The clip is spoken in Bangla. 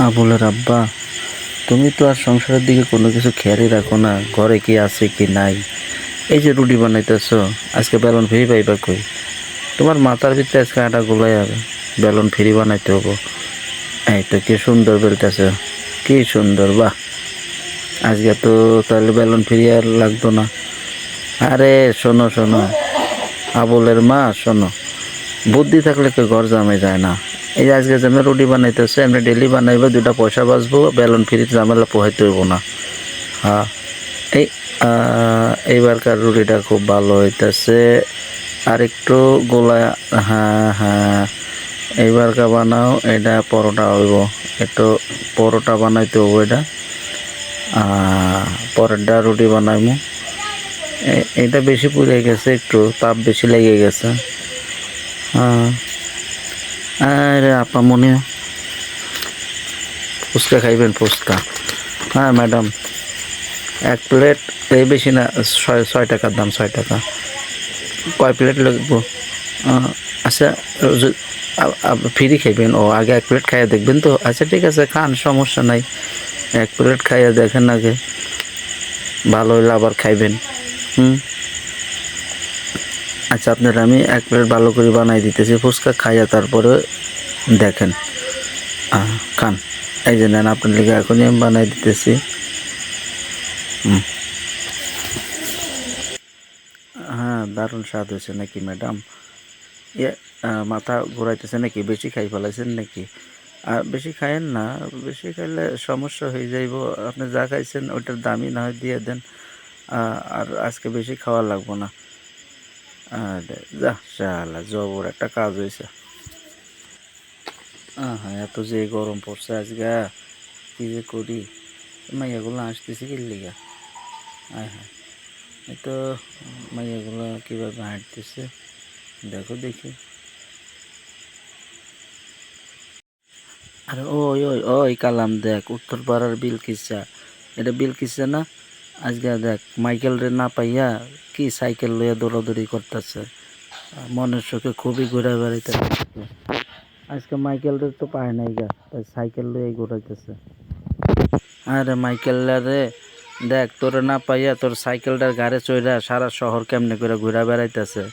আবুলের আব্বা, তুমি তো আর সংসারের দিকে কোনো কিছু খেয়ালই রাখো না, ঘরে কি আছে কি নাই। এই যে রুটি বানাইতেছো, আজকে বেলন ফ্রি পাইবা কই? তোমার মাথার ভিতরে আজকে আটা গোলাই হবে, বেলন ফ্রি বানাইতে হবো। এই তো কি সুন্দর বেলতেছে, কি সুন্দর, বাহ। আজকে তো তাহলে বেলন ফ্রি আর লাগতো না। আরে শোনো শোনো, আবুলের মা শোনো, বুদ্ধি থাকলে কেউ ঘর জামাই যায় না। এই যে আজকে যেমন রুটি বানাইতেছে এমনি ডেলি বানাইবে, দুটা পয়সা বাঁচবো, বেলন ফ্রিতে ঝামেলা পোহাইতে হইব না। হ্যাঁ, এই এইবারকার রুটিটা খুব ভালো হইতেছে, আর একটু গোলা। হ্যাঁ হ্যাঁ, এইবারকার বানাও, এটা পরোটা হইব, একটু পরোটা বানাইতে হবো। এটা পরেরটা রুটি বানাইমু। এটা বেশি পুড়ে গেছে, একটু তাপ বেশি লেগে গেছে। হ্যাঁ, আরে আপা মনে ফুচকা খাইবেন? ফুচকা, হ্যাঁ ম্যাডাম, এক প্লেট, এই বেশি না, 6 টাকার দাম, 6 টাকা। কয় প্লেট লাগবো? আচ্ছা, ফ্রি খাইবেন? ও, আগে এক প্লেট খাইয়া দেখবেন তো? আচ্ছা ঠিক আছে, খান, সমস্যা নাই। এক প্লেট খাইয়া দেখেন আগে, ভালো হইলে আবার খাইবেন। হুম, আচ্ছা আপনার আমি এক প্লেট ভালো করে বানাই দিতেছি ফুচকা, খাইয়া তারপরে দেখেন। খান, এই যে নেন, আপনার লিগে এখনই আমি বানাই দিতেছি। হুম, হ্যাঁ, দারুণ স্বাদ হয়েছে নাকি ম্যাডাম? ইয়ে, মাথা ঘুরাইতেছে নাকি? বেশি খাই ফেলাইছেন নাকি? আর বেশি খাইয়েন না, বেশি খাইলে সমস্যা হয়ে যাইব। আপনি যা খাইছেন ওইটার দামই না হয় দিয়ে দেন। আর আজকে বেশি খাওয়া লাগবো না। আরে যা, শালা জবর একটা কাজ হয়েছে। হ্যাঁ, এত যে গরম পড়ছে আজকে, কি যে করি। মাইয়াগুলো আসতেছি কি লিগা? হ্যাঁ হ্যাঁ, এই তো মাইয়াগুলো কীভাবে হাঁটতেছে, দেখো দেখি। আরে ওই ওই ওই কালাম, দেখ উত্তরপাড়ার বিলকিসা, এটা বিলকিসা না? আজকে দেখ মাইকেল রে না পাইয়া কি সাইকেল লইয়া দৌড়াদৌড়ি করতেছে, মনের সুখে খুবই ঘুরে বেড়াইতেছে। আজকে মাইকেল রে তো পায় নাই গা, তাই সাইকেল লইয়া ঘুরাইতেছে। আরে মাইকেল রে, দেখ তোরে না পাইয়া তোর সাইকেলটার গাড়ি চইরা সারা শহর কেমনে করে ঘুরে বেড়াইতেছে।